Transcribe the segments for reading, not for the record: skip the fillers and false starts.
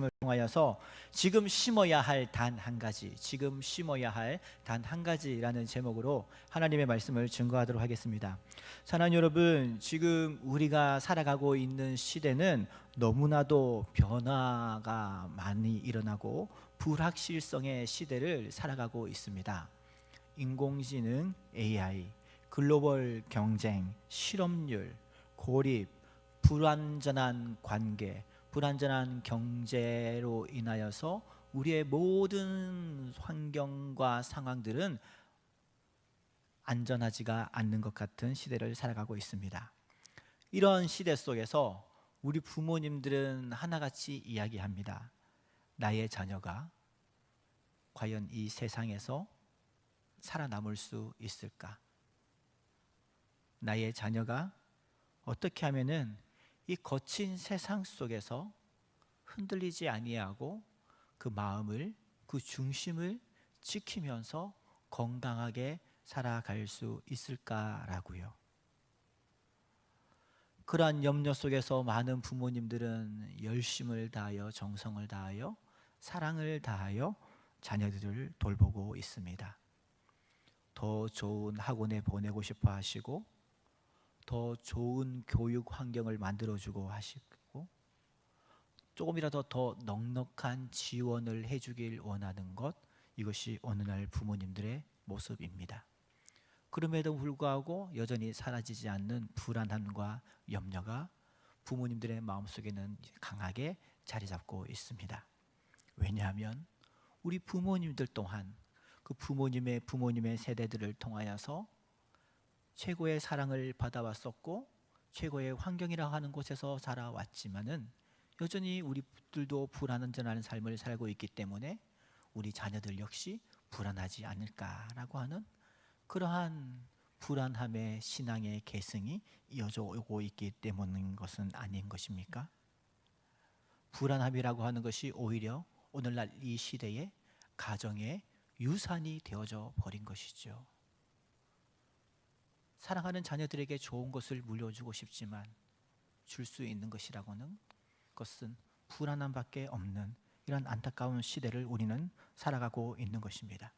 을 통하여서 지금 심어야 할 단 한 가지, 지금 심어야 할 단 한 가지라는 제목으로 하나님의 말씀을 증거하도록 하겠습니다. 사랑하는 여러분, 지금 우리가 살아가고 있는 시대는 너무나도 변화가 많이 일어나고 불확실성의 시대를 살아가고 있습니다. 인공지능, AI, 글로벌 경쟁, 실업률, 고립, 불완전한 관계, 불완전한 경제로 인하여서 우리의 모든 환경과 상황들은 안전하지가 않는 것 같은 시대를 살아가고 있습니다. 이런 시대 속에서 우리 부모님들은 하나같이 이야기합니다. 나의 자녀가 과연 이 세상에서 살아남을 수 있을까? 나의 자녀가 어떻게 하면은 이 거친 세상 속에서 흔들리지 아니하고 그 마음을, 그 중심을 지키면서 건강하게 살아갈 수 있을까라고요. 그러한 염려 속에서 많은 부모님들은 열심을 다하여, 정성을 다하여, 사랑을 다하여 자녀들을 돌보고 있습니다. 더 좋은 학원에 보내고 싶어 하시고, 더 좋은 교육 환경을 만들어주고 하시고, 조금이라도 더 넉넉한 지원을 해주길 원하는 것, 이것이 오늘날 부모님들의 모습입니다. 그럼에도 불구하고 여전히 사라지지 않는 불안함과 염려가 부모님들의 마음속에는 강하게 자리 잡고 있습니다. 왜냐하면 우리 부모님들 또한 그 부모님의 세대들을 통하여서 최고의 사랑을 받아왔었고 최고의 환경이라 하는 곳에서 살아왔지만은 여전히 우리들도 불안전한 삶을 살고 있기 때문에 우리 자녀들 역시 불안하지 않을까라고 하는 그러한 불안함의 신앙의 계승이 이어져 오고 있기 때문인 것은 아닌 것입니까? 불안함이라고 하는 것이 오히려 오늘날 이 시대의 가정의 유산이 되어져 버린 것이죠. 사랑하는 자녀들에게 좋은 것을 물려주고 싶지만 줄 수 있는 것이라고는 것은 불안함밖에 없는 이런 안타까운 시대를 우리는 살아가고 있는 것입니다.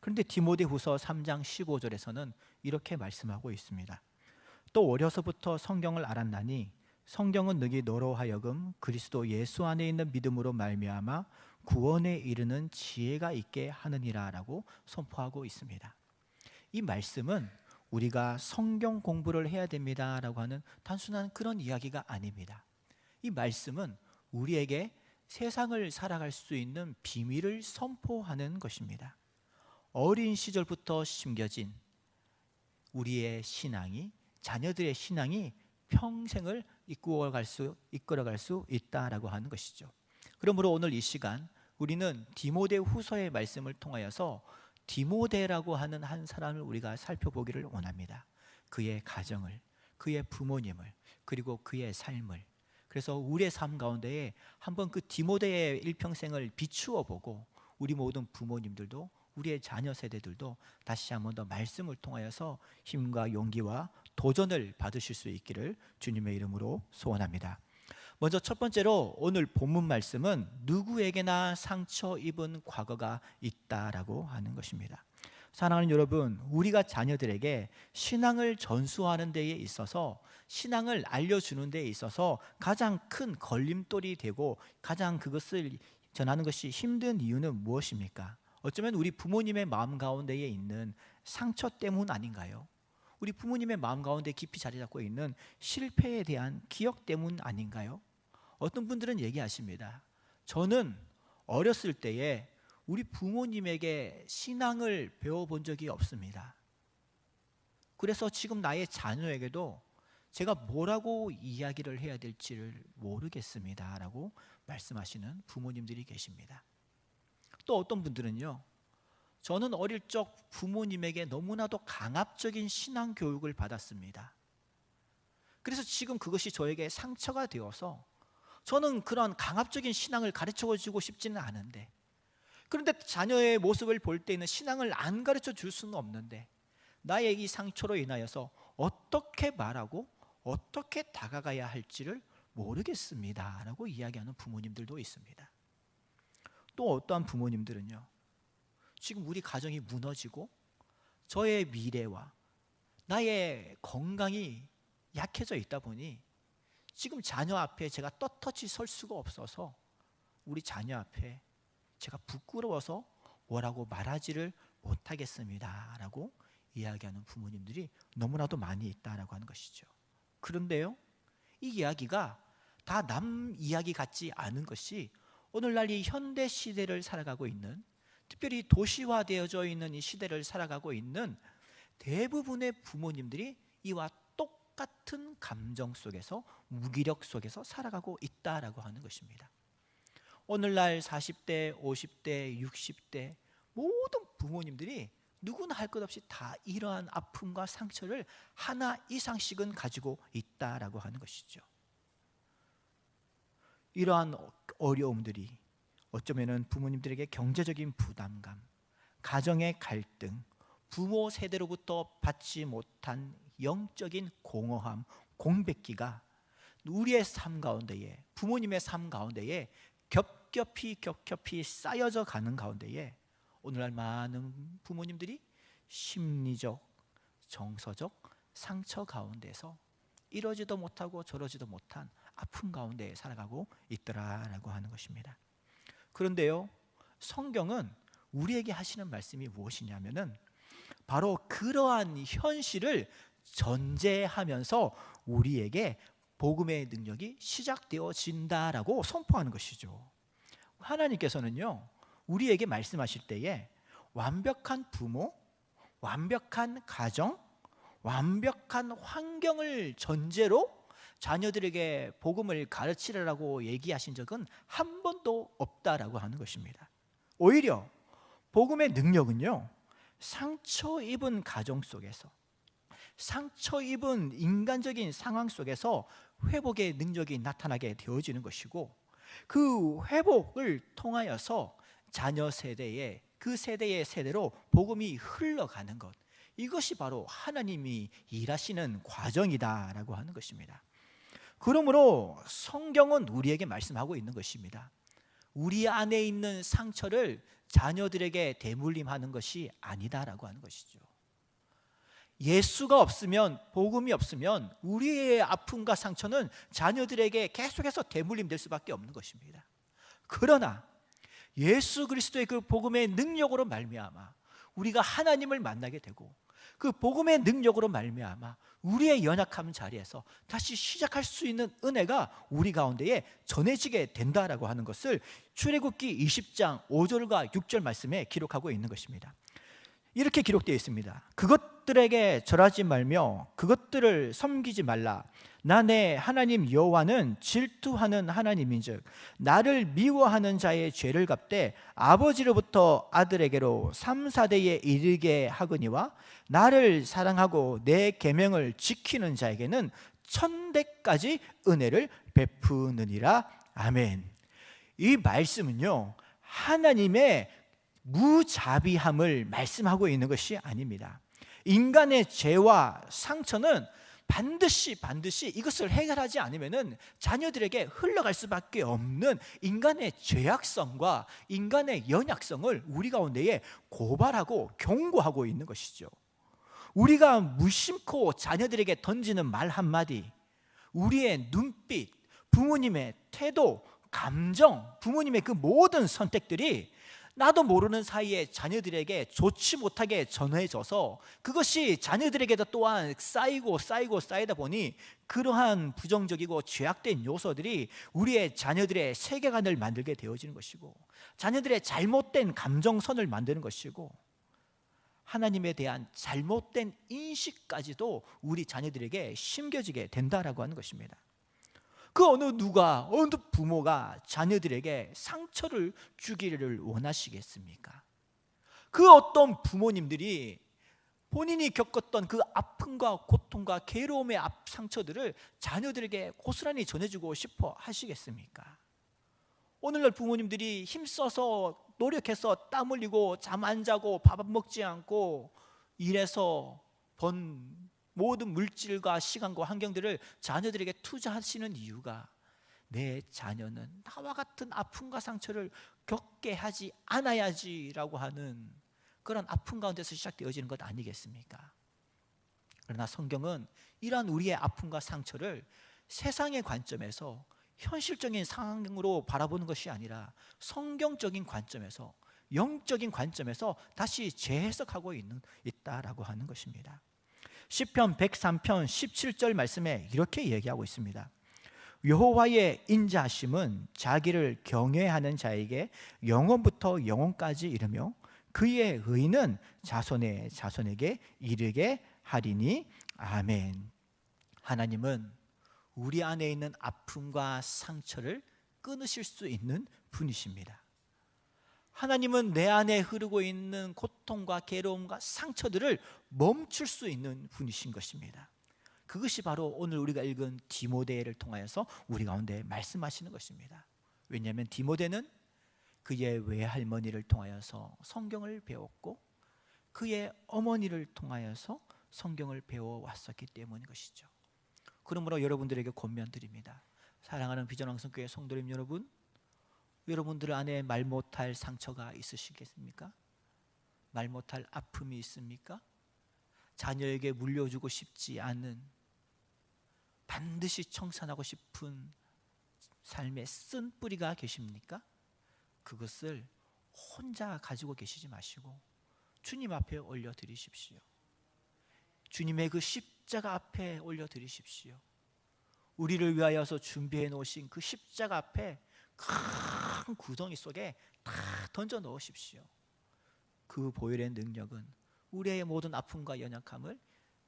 그런데 디모데후서 3장 15절에서는 이렇게 말씀하고 있습니다. 또 어려서부터 성경을 알았나니 성경은 너희 너로 하여금 그리스도 예수 안에 있는 믿음으로 말미암아 구원에 이르는 지혜가 있게 하느니라라고 선포하고 있습니다. 이 말씀은 우리가 성경 공부를 해야 됩니다라고 하는 단순한 그런 이야기가 아닙니다. 이 말씀은 우리에게 세상을 살아갈 수 있는 비밀을 선포하는 것입니다. 어린 시절부터 심겨진 우리의 신앙이, 자녀들의 신앙이 평생을 이끌어갈 수 있다라고 하는 것이죠. 그러므로 오늘 이 시간 우리는 디모데후서의 말씀을 통하여서 디모데라고 하는 한 사람을 우리가 살펴보기를 원합니다. 그의 가정을, 그의 부모님을, 그리고 그의 삶을. 그래서 우리의 삶 가운데에 한번 그 디모데의 일평생을 비추어 보고 우리 모든 부모님들도 우리의 자녀 세대들도 다시 한번 더 말씀을 통하여서 힘과 용기와 도전을 받으실 수 있기를 주님의 이름으로 소원합니다. 먼저 첫 번째로 오늘 본문 말씀은 누구에게나 상처 입은 과거가 있다라고 하는 것입니다. 사랑하는 여러분, 우리가 자녀들에게 신앙을 전수하는 데에 있어서, 신앙을 알려주는 데에 있어서 가장 큰 걸림돌이 되고 가장 그것을 전하는 것이 힘든 이유는 무엇입니까? 어쩌면 우리 부모님의 마음 가운데에 있는 상처 때문 아닌가요? 우리 부모님의 마음 가운데 깊이 자리 잡고 있는 실패에 대한 기억 때문 아닌가요? 어떤 분들은 얘기하십니다. 저는 어렸을 때에 우리 부모님에게 신앙을 배워본 적이 없습니다. 그래서 지금 나의 자녀에게도 제가 뭐라고 이야기를 해야 될지를 모르겠습니다 라고 말씀하시는 부모님들이 계십니다. 또 어떤 분들은요, 저는 어릴 적 부모님에게 너무나도 강압적인 신앙 교육을 받았습니다. 그래서 지금 그것이 저에게 상처가 되어서 저는 그런 강압적인 신앙을 가르쳐주고 싶지는 않은데, 그런데 자녀의 모습을 볼 때는 신앙을 안 가르쳐 줄 수는 없는데 나의 이 상처로 인하여서 어떻게 말하고 어떻게 다가가야 할지를 모르겠습니다 라고 이야기하는 부모님들도 있습니다. 또 어떠한 부모님들은요, 지금 우리 가정이 무너지고 저의 미래와 나의 건강이 약해져 있다 보니 지금 자녀 앞에 제가 떳떳이 설 수가 없어서 우리 자녀 앞에 제가 부끄러워서 뭐라고 말하지를 못하겠습니다 라고 이야기하는 부모님들이 너무나도 많이 있다라고 하는 것이죠. 그런데요, 이 이야기가 다 남 이야기 같지 않은 것이 오늘날 이 현대 시대를 살아가고 있는, 특별히 도시화되어져 있는 이 시대를 살아가고 있는 대부분의 부모님들이 이와 똑같은 감정 속에서, 무기력 속에서 살아가고 있다라고 하는 것입니다. 오늘날 40대, 50대, 60대 모든 부모님들이 누구나 할 것 없이 다 이러한 아픔과 상처를 하나 이상씩은 가지고 있다라고 하는 것이죠. 이러한 어려움들이 어쩌면 부모님들에게 경제적인 부담감, 가정의 갈등, 부모 세대로부터 받지 못한 영적인 공허함, 공백기가 우리의 삶 가운데에, 부모님의 삶 가운데에 겹겹이 쌓여져 가는 가운데에 오늘날 많은 부모님들이 심리적, 정서적 상처 가운데서 이러지도 못하고 저러지도 못한 아픔 가운데 살아가고 있더라라고 하는 것입니다. 그런데요, 성경은 우리에게 하시는 말씀이 무엇이냐면은 바로 그러한 현실을 전제하면서 우리에게 복음의 능력이 시작되어진다라고 선포하는 것이죠. 하나님께서는요, 우리에게 말씀하실 때에 완벽한 부모, 완벽한 가정, 완벽한 환경을 전제로 자녀들에게 복음을 가르치라고 얘기하신 적은 한 번도 없다라고 하는 것입니다. 오히려 복음의 능력은요, 상처 입은 가정 속에서, 상처 입은 인간적인 상황 속에서 회복의 능력이 나타나게 되어지는 것이고, 그 회복을 통하여서 자녀 세대에, 그 세대의 세대로 복음이 흘러가는 것, 이것이 바로 하나님이 일하시는 과정이다라고 하는 것입니다. 그러므로 성경은 우리에게 말씀하고 있는 것입니다. 우리 안에 있는 상처를 자녀들에게 대물림하는 것이 아니다라고 하는 것이죠. 예수가 없으면, 복음이 없으면 우리의 아픔과 상처는 자녀들에게 계속해서 대물림될 수밖에 없는 것입니다. 그러나 예수 그리스도의 그 복음의 능력으로 말미암아 우리가 하나님을 만나게 되고, 그 복음의 능력으로 말미암아 우리의 연약함 자리에서 다시 시작할 수 있는 은혜가 우리 가운데에 전해지게 된다라고 하는 것을 출애굽기 20장 5절과 6절 말씀에 기록하고 있는 것입니다. 이렇게 기록되어 있습니다. 그것들에게 절하지 말며 그것들을 섬기지 말라. 나 내 하나님 여호와는 질투하는 하나님인즉 나를 미워하는 자의 죄를 갚되 아버지로부터 아들에게로 3, 4대에 이르게 하거니와 나를 사랑하고 내 계명을 지키는 자에게는 1000대까지 은혜를 베푸느니라. 아멘. 이 말씀은요, 하나님의 무자비함을 말씀하고 있는 것이 아닙니다. 인간의 죄와 상처는 반드시 이것을 해결하지 않으면 자녀들에게 흘러갈 수밖에 없는 인간의 죄악성과 인간의 연약성을 우리 가운데에 고발하고 경고하고 있는 것이죠. 우리가 무심코 자녀들에게 던지는 말 한마디, 우리의 눈빛, 부모님의 태도, 감정, 부모님의 그 모든 선택들이 나도 모르는 사이에 자녀들에게 좋지 못하게 전해져서 그것이 자녀들에게도 또한 쌓이다 보니 그러한 부정적이고 죄악된 요소들이 우리의 자녀들의 세계관을 만들게 되어지는 것이고, 자녀들의 잘못된 감정선을 만드는 것이고, 하나님에 대한 잘못된 인식까지도 우리 자녀들에게 심겨지게 된다라고 하는 것입니다. 그 어느 부모가 자녀들에게 상처를 주기를 원하시겠습니까? 그 어떤 부모님들이 본인이 겪었던 그 아픔과 고통과 괴로움의 상처들을 자녀들에게 고스란히 전해주고 싶어 하시겠습니까? 오늘날 부모님들이 힘써서 노력해서 땀 흘리고 잠 안 자고 밥 안 먹지 않고 일해서 번 모든 물질과 시간과 환경들을 자녀들에게 투자하시는 이유가 내 자녀는 나와 같은 아픔과 상처를 겪게 하지 않아야지라고 하는 그런 아픔 가운데서 시작되어지는 것 아니겠습니까? 그러나 성경은 이러한 우리의 아픔과 상처를 세상의 관점에서 현실적인 상황으로 바라보는 것이 아니라 성경적인 관점에서, 영적인 관점에서 다시 재해석하고 있다라고 하는 것입니다. 시편 103편 17절 말씀에 이렇게 얘기하고 있습니다. 여호와의 인자하심은 자기를 경외하는 자에게 영원부터 영원까지 이르며 그의 의는 자손의 자손에게 이르게 하리니 아멘. 하나님은 우리 안에 있는 아픔과 상처를 끊으실 수 있는 분이십니다. 하나님은 내 안에 흐르고 있는 고통과 괴로움과 상처들을 멈출 수 있는 분이신 것입니다. 그것이 바로 오늘 우리가 읽은 디모데를 통하여서 우리 가운데 말씀하시는 것입니다. 왜냐하면 디모데는 그의 외할머니를 통하여서 성경을 배웠고 그의 어머니를 통하여서 성경을 배워왔었기 때문인 것이죠. 그러므로 여러분들에게 권면드립니다. 사랑하는 비전왕성교회 성도님 여러분, 여러분들 안에 말 못할 상처가 있으시겠습니까? 말 못할 아픔이 있습니까? 자녀에게 물려주고 싶지 않은, 반드시 청산하고 싶은 삶의 쓴뿌리가 계십니까? 그것을 혼자 가지고 계시지 마시고 주님 앞에 올려드리십시오. 주님의 그 십자가 앞에 올려드리십시오. 우리를 위하여서 준비해 놓으신 그 십자가 앞에 큰 구덩이 속에 다 던져 넣으십시오. 그 보혈의 능력은 우리의 모든 아픔과 연약함을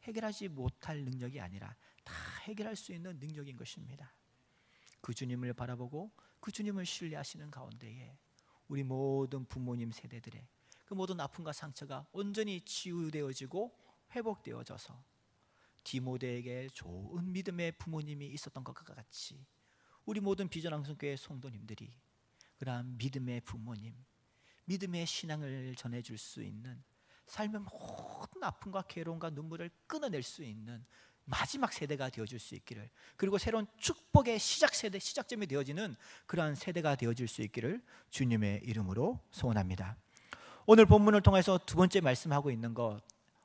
해결하지 못할 능력이 아니라 다 해결할 수 있는 능력인 것입니다. 그 주님을 바라보고 그 주님을 신뢰하시는 가운데에 우리 모든 부모님 세대들의 그 모든 아픔과 상처가 온전히 치유되어지고 회복되어져서 디모데에게 좋은 믿음의 부모님이 있었던 것과 같이 우리 모든 비전왕성교회 성도님들이 그러한 믿음의 부모님, 믿음의 신앙을 전해줄 수 있는, 삶의 모든 아픔과 괴로움과 눈물을 끊어낼 수 있는 마지막 세대가 되어줄 수 있기를, 그리고 새로운 축복의 시작점이 되어지는 그러한 세대가 되어질 수 있기를 주님의 이름으로 소원합니다. 오늘 본문을 통해서 두 번째 말씀하고 있는 것,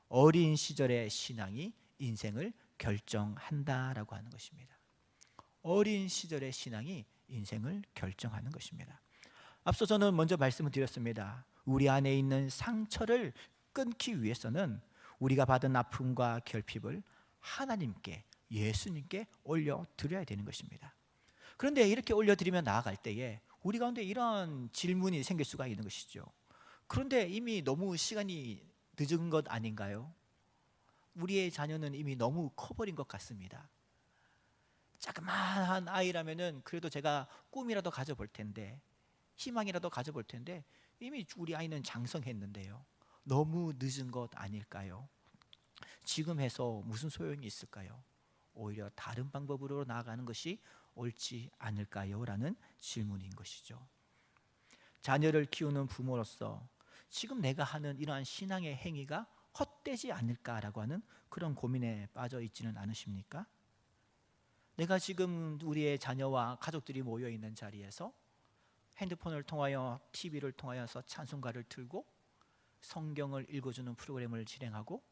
어린 시절의 신앙이 인생을 결정한다라고 하는 것입니다. 어린 시절의 신앙이 인생을 결정하는 것입니다. 앞서 저는 먼저 말씀을 드렸습니다. 우리 안에 있는 상처를 끊기 위해서는 우리가 받은 아픔과 결핍을 하나님께, 예수님께 올려드려야 되는 것입니다. 그런데 이렇게 올려드리며 나아갈 때에 우리 가운데 이런 질문이 생길 수가 있는 것이죠. 그런데 이미 너무 시간이 늦은 것 아닌가요? 우리의 자녀는 이미 너무 커버린 것 같습니다. 자그마한 아이라면은 그래도 제가 꿈이라도 가져볼 텐데, 희망이라도 가져볼 텐데 이미 우리 아이는 장성했는데요. 너무 늦은 것 아닐까요? 지금 해서 무슨 소용이 있을까요? 오히려 다른 방법으로 나아가는 것이 옳지 않을까요? 라는 질문인 것이죠. 자녀를 키우는 부모로서 지금 내가 하는 이러한 신앙의 행위가 헛되지 않을까라고 하는 그런 고민에 빠져 있지는 않으십니까? 내가 지금 우리의 자녀와 가족들이 모여 있는 자리에서 핸드폰을 통하여, TV를 통하여서 찬송가를 틀고 성경을 읽어주는 프로그램을 진행하고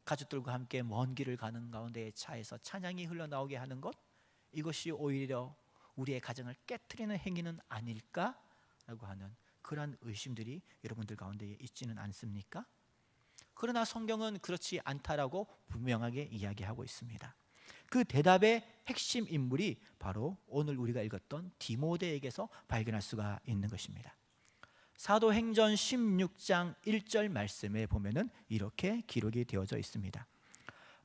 가족들과 함께 먼 길을 가는 가운데 차에서 찬양이 흘러나오게 하는 것, 이것이 오히려 우리의 가정을 깨트리는 행위는 아닐까라고 하는 그러한 의심들이 여러분들 가운데 있지는 않습니까? 그러나 성경은 그렇지 않다라고 분명하게 이야기하고 있습니다. 그 대답의 핵심 인물이 바로 오늘 우리가 읽었던 디모데에게서 발견할 수가 있는 것입니다. 사도행전 16장 1절 말씀에 보면은 이렇게 기록이 되어져 있습니다.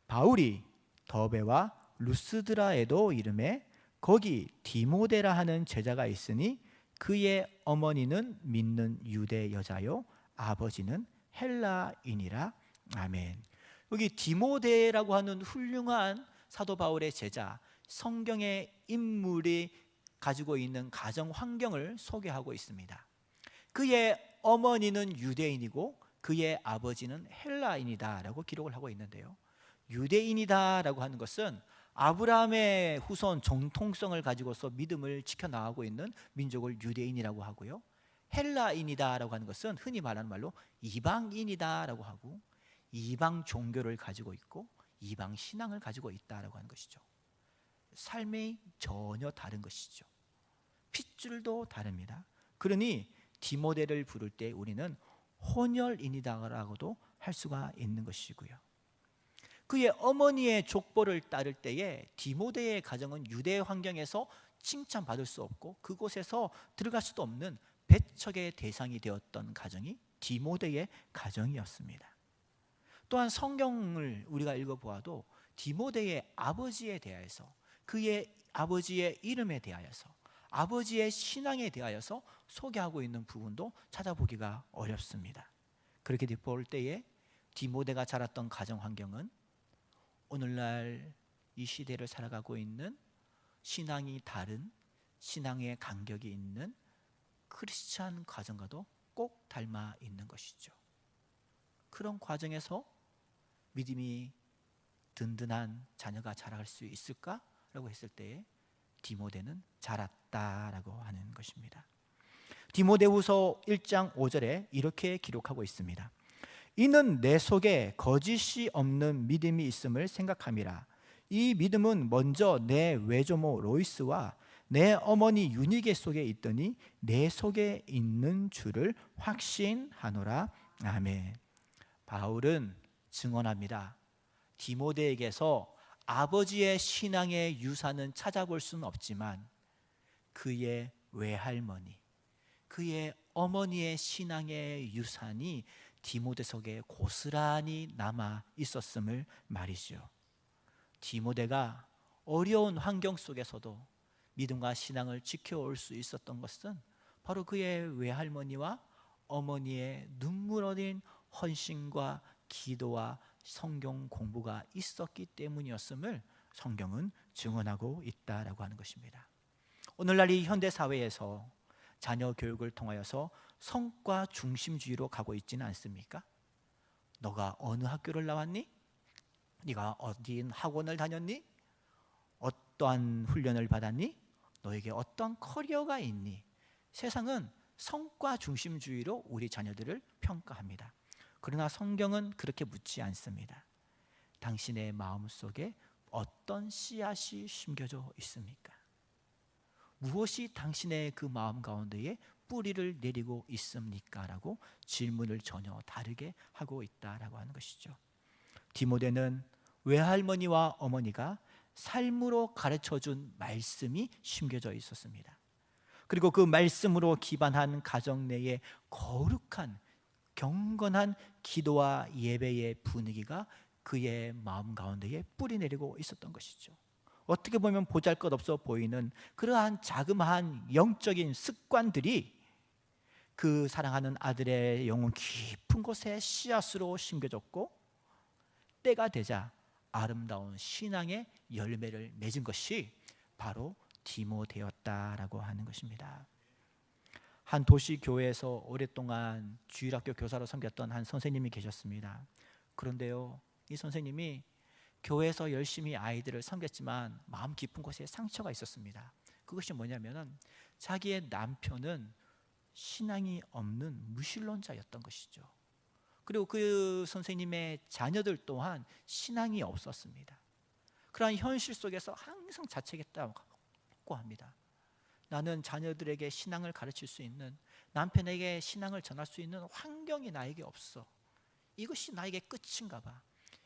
바울이 더베와 루스드라에도 이름에 거기 디모데라 하는 제자가 있으니 그의 어머니는 믿는 유대 여자요 아버지는 헬라인이라. 아멘. 여기 디모데라고 하는 훌륭한 사도 바울의 제자, 성경의 인물이 가지고 있는 가정 환경을 소개하고 있습니다. 그의 어머니는 유대인이고 그의 아버지는 헬라인이다 라고 기록을 하고 있는데요, 유대인이다 라고 하는 것은 아브라함의 후손 정통성을 가지고서 믿음을 지켜나가고 있는 민족을 유대인이라고 하고요, 헬라인이다라고 하는 것은 흔히 말하는 말로 이방인이다라고 하고, 이방 종교를 가지고 있고 이방 신앙을 가지고 있다라고 하는 것이죠. 삶이 전혀 다른 것이죠. 핏줄도 다릅니다. 그러니 디모데를 부를 때 우리는 혼혈인이다라고도 할 수가 있는 것이고요. 그의 어머니의 족보를 따를 때에 디모데의 가정은 유대 환경에서 칭찬받을 수 없고 그곳에서 들어갈 수도 없는 배척의 대상이 되었던 가정이 디모데의 가정이었습니다. 또한 성경을 우리가 읽어보아도 디모데의 아버지에 대하여서, 그의 아버지의 이름에 대하여서, 아버지의 신앙에 대하여서 소개하고 있는 부분도 찾아보기가 어렵습니다. 그렇게 볼 때에 디모데가 자랐던 가정 환경은 오늘날 이 시대를 살아가고 있는 신앙이 다른, 신앙의 간격이 있는 크리스찬 가정과도 꼭 닮아 있는 것이죠. 그런 과정에서 믿음이 든든한 자녀가 자랄 수 있을까라고 했을 때에 디모데는 자랐다라고 하는 것입니다. 디모데후서 1장 5절에 이렇게 기록하고 있습니다. 이는 내 속에 거짓이 없는 믿음이 있음을 생각함이라. 이 믿음은 먼저 내 외조모 로이스와 내 어머니 유니게 속에 있더니 내 속에 있는 줄을 확신하노라. 아멘. 바울은 증언합니다. 디모데에게서 아버지의 신앙의 유산은 찾아볼 수는 없지만 그의 외할머니, 그의 어머니의 신앙의 유산이 디모데 속에 고스란히 남아 있었음을 말이죠. 디모데가 어려운 환경 속에서도 믿음과 신앙을 지켜올 수 있었던 것은 바로 그의 외할머니와 어머니의 눈물 어린 헌신과 기도와 성경 공부가 있었기 때문이었음을 성경은 증언하고 있다라고 하는 것입니다. 오늘날 이 현대 사회에서 자녀 교육을 통하여서 성과 중심주의로 가고 있지는 않습니까? 너가 어느 학교를 나왔니? 네가 어디 학원을 다녔니? 어떠한 훈련을 받았니? 너에게 어떤 커리어가 있니? 세상은 성과 중심주의로 우리 자녀들을 평가합니다. 그러나 성경은 그렇게 묻지 않습니다. 당신의 마음속에 어떤 씨앗이 심겨져 있습니까? 무엇이 당신의 그 마음 가운데에 뿌리를 내리고 있습니까? 라고 질문을 전혀 다르게 하고 있다라고 하는 것이죠. 디모데는 외할머니와 어머니가 삶으로 가르쳐준 말씀이 심겨져 있었습니다. 그리고 그 말씀으로 기반한 가정 내에 거룩한 경건한 기도와 예배의 분위기가 그의 마음 가운데에 뿌리 내리고 있었던 것이죠. 어떻게 보면 보잘것없어 보이는 그러한 자그마한 영적인 습관들이 그 사랑하는 아들의 영혼 깊은 곳에 씨앗으로 심겨졌고 때가 되자 아름다운 신앙의 열매를 맺은 것이 바로 디모데였다라고 하는 것입니다. 한 도시 교회에서 오랫동안 주일학교 교사로 섬겼던 한 선생님이 계셨습니다. 그런데요, 이 선생님이 교회에서 열심히 아이들을 섬겼지만 마음 깊은 곳에 상처가 있었습니다. 그것이 뭐냐면은 자기의 남편은 신앙이 없는 무신론자였던 것이죠. 그리고 그 선생님의 자녀들 또한 신앙이 없었습니다. 그러한 현실 속에서 항상 자책했다고 합니다. 나는 자녀들에게 신앙을 가르칠 수 있는, 남편에게 신앙을 전할 수 있는 환경이 나에게 없어. 이것이 나에게 끝인가 봐.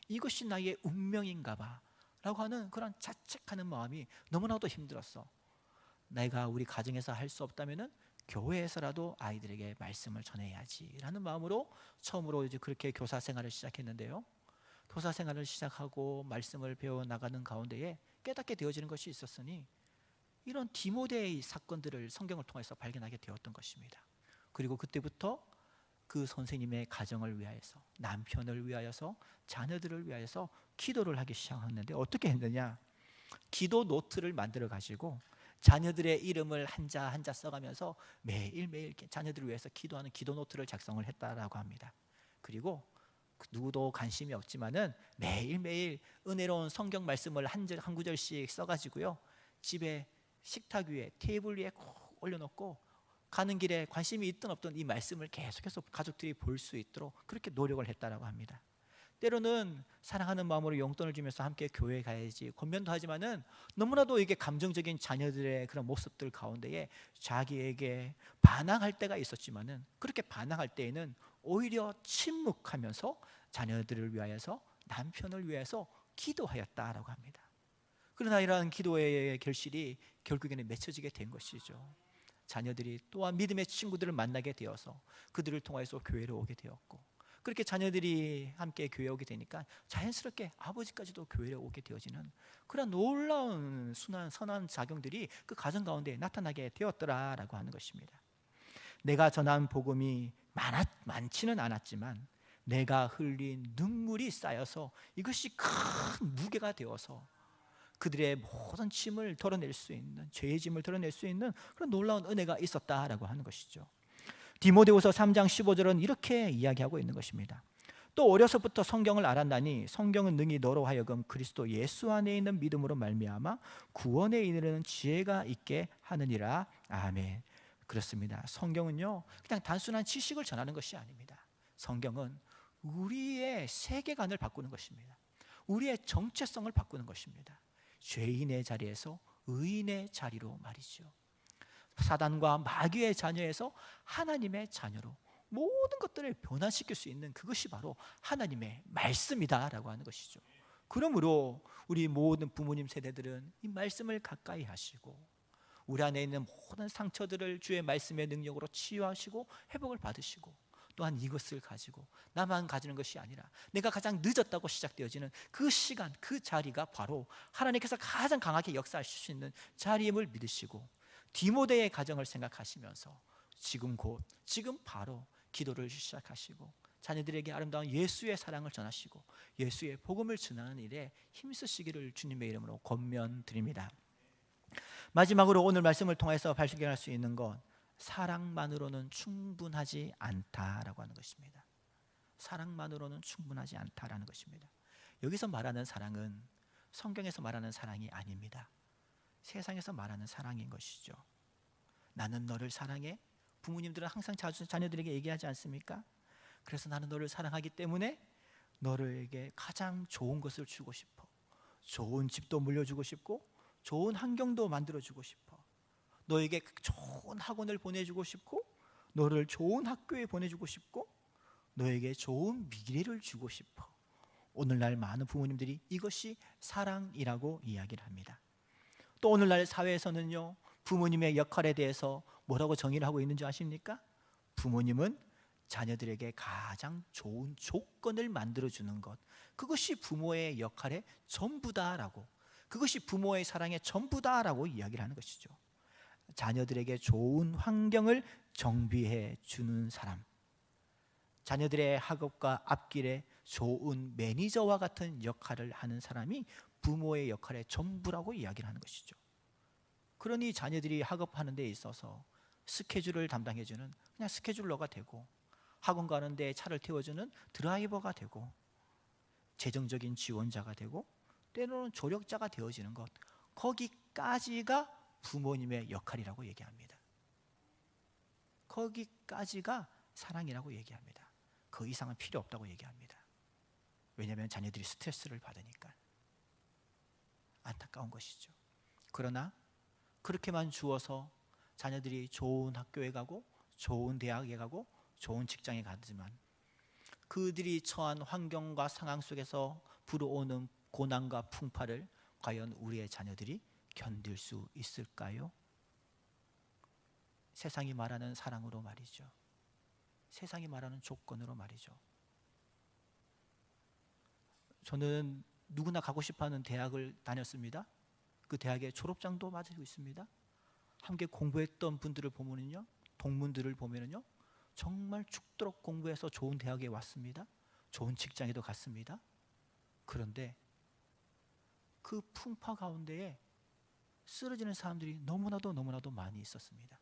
이것이 나의 운명인가 봐 라고 하는 그런 자책하는 마음이 너무나도 힘들었어. 내가 우리 가정에서 할 수 없다면은 교회에서라도 아이들에게 말씀을 전해야지 라는 마음으로 처음으로 이제 그렇게 교사 생활을 시작했는데요, 교사 생활을 시작하고 말씀을 배워 나가는 가운데에 깨닫게 되어지는 것이 있었으니 이런 디모데의 사건들을 성경을 통해서 발견하게 되었던 것입니다. 그리고 그때부터 그 선생님의 가정을 위하여서, 남편을 위하여서, 자녀들을 위하여서 기도를 하기 시작했는데 어떻게 했느냐, 기도 노트를 만들어 가지고 자녀들의 이름을 한자 한자 써가면서 매일매일 자녀들을 위해서 기도하는 기도 노트를 작성을 했다라고 합니다. 그리고 누구도 관심이 없지만은 매일매일 은혜로운 성경 말씀을 한 구절씩 써가지고요, 집에 식탁 위에 테이블 위에 꼭 올려놓고 가는 길에 관심이 있든 없든 이 말씀을 계속해서 가족들이 볼 수 있도록 그렇게 노력을 했다라고 합니다. 때로는 사랑하는 마음으로 용돈을 주면서 함께 교회에 가야지 권면도 하지만은 너무나도 이게 감정적인 자녀들의 그런 모습들 가운데에 자기에게 반항할 때가 있었지만은, 그렇게 반항할 때에는 오히려 침묵하면서 자녀들을 위하여서, 남편을 위해서 기도하였다라고 합니다. 그러나 이러한 기도의 결실이 결국에는 맺혀지게 된 것이죠. 자녀들이 또한 믿음의 친구들을 만나게 되어서 그들을 통해서 교회로 오게 되었고, 그렇게 자녀들이 함께 교회에 오게 되니까 자연스럽게 아버지까지도 교회에 오게 되어지는 그런 놀라운 순한 선한 작용들이 그 가정 가운데 나타나게 되었더라라고 하는 것입니다. 내가 전한 복음이 많지는 않았지만 내가 흘린 눈물이 쌓여서 이것이 큰 무게가 되어서 그들의 모든 짐을 덜어낼 수 있는, 죄의 짐을 덜어낼 수 있는 그런 놀라운 은혜가 있었다라고 하는 것이죠. 디모데후서 3장 15절은 이렇게 이야기하고 있는 것입니다. 또 어려서부터 성경을 알았나니 성경은 능히 너로 하여금 그리스도 예수 안에 있는 믿음으로 말미암아 구원에 이르는 지혜가 있게 하느니라. 아멘. 그렇습니다. 성경은요, 그냥 단순한 지식을 전하는 것이 아닙니다. 성경은 우리의 세계관을 바꾸는 것입니다. 우리의 정체성을 바꾸는 것입니다. 죄인의 자리에서 의인의 자리로 말이죠. 사단과 마귀의 자녀에서 하나님의 자녀로 모든 것들을 변화시킬 수 있는 그것이 바로 하나님의 말씀이다라고 하는 것이죠. 그러므로 우리 모든 부모님 세대들은 이 말씀을 가까이 하시고 우리 안에 있는 모든 상처들을 주의 말씀의 능력으로 치유하시고 회복을 받으시고, 또한 이것을 가지고 나만 가지는 것이 아니라 내가 가장 늦었다고 시작되어지는 그 시간, 그 자리가 바로 하나님께서 가장 강하게 역사하실 수 있는 자리임을 믿으시고, 디모데의 가정을 생각하시면서 지금 바로 기도를 시작하시고 자녀들에게 아름다운 예수의 사랑을 전하시고 예수의 복음을 전하는 일에 힘쓰시기를 주님의 이름으로 권면드립니다. 마지막으로 오늘 말씀을 통해서 발견할 수 있는 건 사랑만으로는 충분하지 않다라고 하는 것입니다. 사랑만으로는 충분하지 않다라는 것입니다. 여기서 말하는 사랑은 성경에서 말하는 사랑이 아닙니다. 세상에서 말하는 사랑인 것이죠. 나는 너를 사랑해. 부모님들은 항상 자녀들에게 얘기하지 않습니까? 그래서 나는 너를 사랑하기 때문에 너에게 가장 좋은 것을 주고 싶어. 좋은 집도 물려주고 싶고 좋은 환경도 만들어주고 싶어. 너에게 좋은 학원을 보내주고 싶고 너를 좋은 학교에 보내주고 싶고 너에게 좋은 미래를 주고 싶어. 오늘날 많은 부모님들이 이것이 사랑이라고 이야기를 합니다. 또 오늘날 사회에서는요, 부모님의 역할에 대해서 뭐라고 정의를 하고 있는지 아십니까? 부모님은 자녀들에게 가장 좋은 조건을 만들어주는 것, 그것이 부모의 역할의 전부다라고, 그것이 부모의 사랑의 전부다라고 이야기를 하는 것이죠. 자녀들에게 좋은 환경을 정비해 주는 사람, 자녀들의 학업과 앞길에 좋은 매니저와 같은 역할을 하는 사람이 부모의 역할의 전부라고 이야기를 하는 것이죠. 그러니 자녀들이 학업하는 데 있어서 스케줄을 담당해주는 그냥 스케줄러가 되고, 학원 가는 데 차를 태워주는 드라이버가 되고, 재정적인 지원자가 되고, 때로는 조력자가 되어지는 것, 거기까지가 부모님의 역할이라고 얘기합니다. 거기까지가 사랑이라고 얘기합니다. 그 이상은 필요 없다고 얘기합니다. 왜냐하면 자녀들이 스트레스를 받으니까. 안타까운 것이죠. 그러나 그렇게만 주어서 자녀들이 좋은 학교에 가고 좋은 대학에 가고 좋은 직장에 가지만 그들이 처한 환경과 상황 속에서 불어오는 고난과 풍파를 과연 우리의 자녀들이 견딜 수 있을까요? 세상이 말하는 사랑으로 말이죠. 세상이 말하는 조건으로 말이죠. 저는 누구나 가고 싶어하는 대학을 다녔습니다. 그 대학의 졸업장도 맞고 있습니다. 함께 공부했던 분들을 보면요, 동문들을 보면요, 정말 죽도록 공부해서 좋은 대학에 왔습니다. 좋은 직장에도 갔습니다. 그런데 그 풍파 가운데에 쓰러지는 사람들이 너무나도 많이 있었습니다.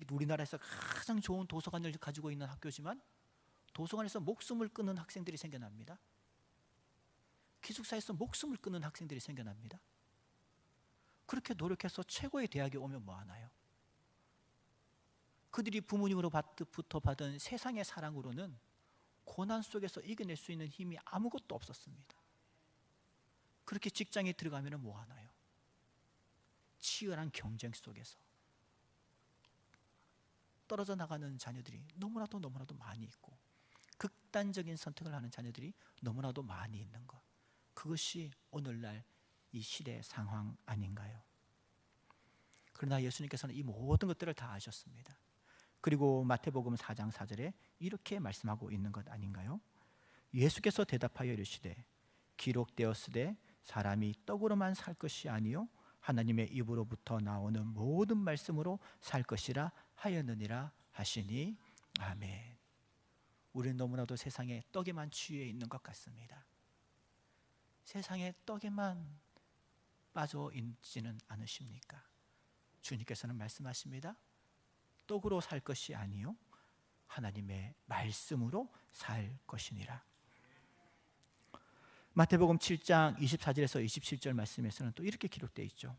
우리나라에서 가장 좋은 도서관을 가지고 있는 학교지만 도서관에서 목숨을 끊는 학생들이 생겨납니다. 기숙사에서 목숨을 끊는 학생들이 생겨납니다. 그렇게 노력해서 최고의 대학에 오면 뭐 하나요? 그들이 부모님으로부터 받은 세상의 사랑으로는 고난 속에서 이겨낼 수 있는 힘이 아무것도 없었습니다. 그렇게 직장에 들어가면 뭐 하나요? 치열한 경쟁 속에서 떨어져 나가는 자녀들이 너무나도 많이 있고, 극단적인 선택을 하는 자녀들이 너무나도 많이 있는 것, 그것이 오늘날 이 시대의 상황 아닌가요? 그러나 예수님께서는 이 모든 것들을 다 아셨습니다. 그리고 마태복음 4장 4절에 이렇게 말씀하고 있는 것 아닌가요? 예수께서 대답하여 이르시되 기록되었으되 사람이 떡으로만 살 것이 아니요 하나님의 입으로부터 나오는 모든 말씀으로 살 것이라 하였느니라 하시니 아멘. 우리는 너무나도 세상의 떡에만 취해 있는 것 같습니다. 세상의 떡에만 빠져 있지는 않으십니까? 주님께서는 말씀하십니다. 떡으로 살 것이 아니요 하나님의 말씀으로 살 것이니라. 마태복음 7장 24절에서 27절 말씀에서는 또 이렇게 기록되어 있죠.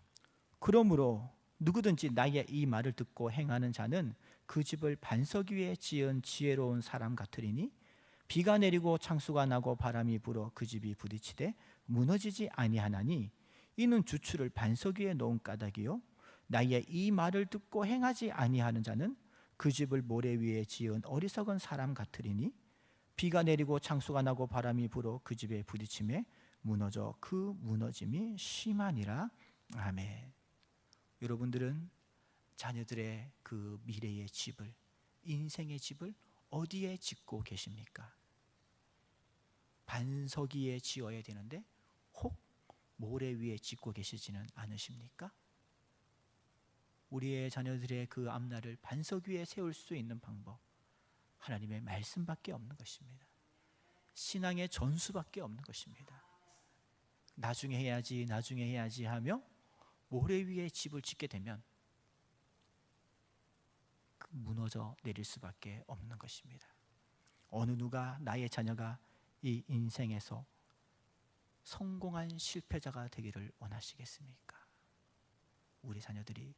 그러므로 누구든지 나의 이 말을 듣고 행하는 자는 그 집을 반석 위에 지은 지혜로운 사람 같으리니 비가 내리고 창수가 나고 바람이 불어 그 집이 부딪히되 무너지지 아니하나니 이는 주추를 반석 위에 놓은 까닭이요 나의 이 말을 듣고 행하지 아니하는 자는 그 집을 모래 위에 지은 어리석은 사람 같으리니 비가 내리고 창수가 나고 바람이 불어 그 집에 부딪힘에 무너져 그 무너짐이 심하니라. 아멘. 여러분들은 자녀들의 그 미래의 집을, 인생의 집을 어디에 짓고 계십니까? 반석 위에 지어야 되는데 혹 모래 위에 짓고 계시지는 않으십니까? 우리의 자녀들의 그 앞날을 반석 위에 세울 수 있는 방법, 하나님의 말씀밖에 없는 것입니다. 신앙의 전수밖에 없는 것입니다. 나중에 해야지 하며 모래 위에 집을 짓게 되면 무너져 내릴 수밖에 없는 것입니다. 어느 누가 나의 자녀가 이 인생에서 성공한 실패자가 되기를 원하시겠습니까? 우리 자녀들이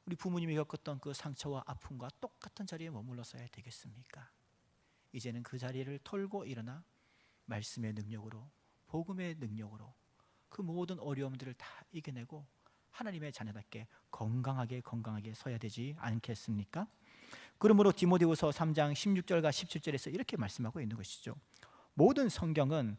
우리 부모님이 겪었던 그 상처와 아픔과 똑같은 자리에 머물러서야 되겠습니까? 이제는 그 자리를 털고 일어나 말씀의 능력으로, 복음의 능력으로 그 모든 어려움들을 다 이겨내고 하나님의 자녀답게 건강하게 서야 되지 않겠습니까? 그러므로 디모데후서 3장 16절과 17절에서 이렇게 말씀하고 있는 것이죠. 모든 성경은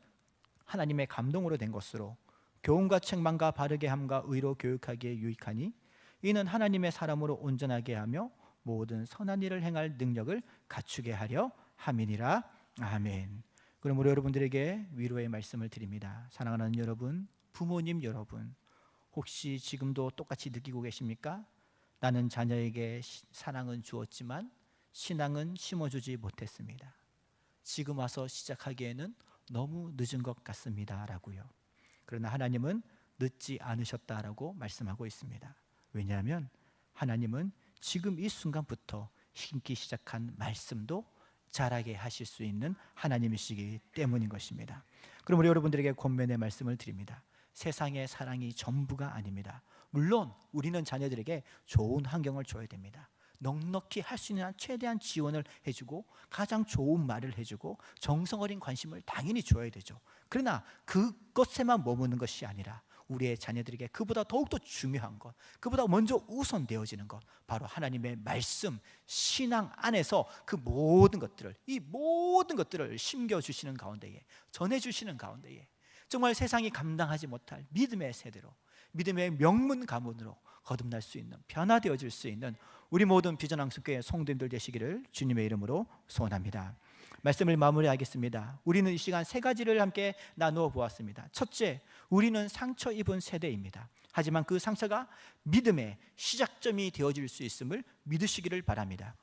하나님의 감동으로 된 것으로 교훈과 책망과 바르게 함과 의로 교육하기에 유익하니 이는 하나님의 사람으로 온전하게 하며 모든 선한 일을 행할 능력을 갖추게 하려 함이니라. 아멘. 그러므로 여러분들에게 위로의 말씀을 드립니다. 사랑하는 여러분, 부모님 여러분, 혹시 지금도 똑같이 느끼고 계십니까? 나는 자녀에게 사랑은 주었지만 신앙은 심어주지 못했습니다. 지금 와서 시작하기에는 너무 늦은 것 같습니다 라고요. 그러나 하나님은 늦지 않으셨다라고 말씀하고 있습니다. 왜냐하면 하나님은 지금 이 순간부터 심기 시작한 말씀도 자라게 하실 수 있는 하나님이시기 때문인 것입니다. 그럼 우리 여러분들에게 권면의 말씀을 드립니다. 세상의 사랑이 전부가 아닙니다. 물론 우리는 자녀들에게 좋은 환경을 줘야 됩니다. 넉넉히 할 수 있는 한 최대한 지원을 해주고 가장 좋은 말을 해주고 정성 어린 관심을 당연히 줘야 되죠. 그러나 그것에만 머무는 것이 아니라 우리의 자녀들에게 그보다 더욱더 중요한 것, 그보다 먼저 우선되어지는 것, 바로 하나님의 말씀, 신앙 안에서 그 모든 것들을, 이 모든 것들을 심겨주시는 가운데에, 전해주시는 가운데에 정말 세상이 감당하지 못할 믿음의 세대로, 믿음의 명문 가문으로 거듭날 수 있는, 변화되어질 수 있는 우리 모든 비전항성교회 성도님들 되시기를 주님의 이름으로 소원합니다. 말씀을 마무리하겠습니다. 우리는 이 시간 세 가지를 함께 나누어 보았습니다. 첫째, 우리는 상처 입은 세대입니다. 하지만 그 상처가 믿음의 시작점이 되어질 수 있음을 믿으시기를 바랍니다.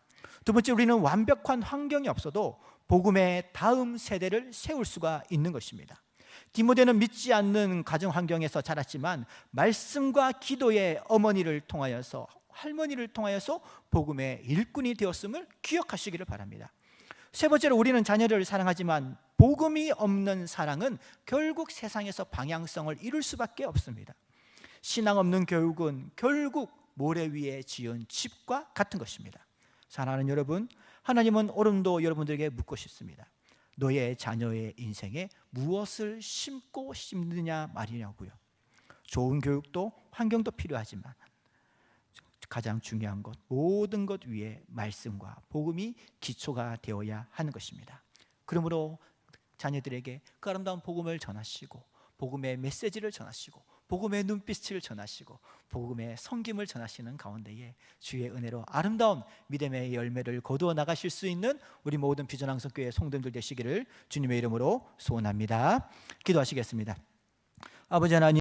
두 번째, 우리는 완벽한 환경이 없어도 복음의 다음 세대를 세울 수가 있는 것입니다. 디모데는 믿지 않는 가정 환경에서 자랐지만 말씀과 기도의 어머니를 통하여서, 할머니를 통하여서 복음의 일꾼이 되었음을 기억하시기를 바랍니다. 세 번째로, 우리는 자녀를 사랑하지만 복음이 없는 사랑은 결국 세상에서 방향성을 잃을 수밖에 없습니다. 신앙 없는 교육은 결국 모래 위에 지은 집과 같은 것입니다. 사랑하는 여러분, 하나님은 오늘도 여러분들에게 묻고 싶습니다. 너의 자녀의 인생에 무엇을 심고 심느냐 말이냐고요. 좋은 교육도 환경도 필요하지만 가장 중요한 것, 모든 것 위에 말씀과 복음이 기초가 되어야 하는 것입니다. 그러므로 자녀들에게 그 아름다운 복음을 전하시고, 복음의 메시지를 전하시고, 복음의 눈빛을 전하시고, 복음의 섬김을 전하시는 가운데에 주의 은혜로 아름다운 믿음의 열매를 거두어 나가실 수 있는 우리 모든 비전항성교회 성도들 되시기를 주님의 이름으로 소원합니다. 기도하시겠습니다. 아버지 하나님,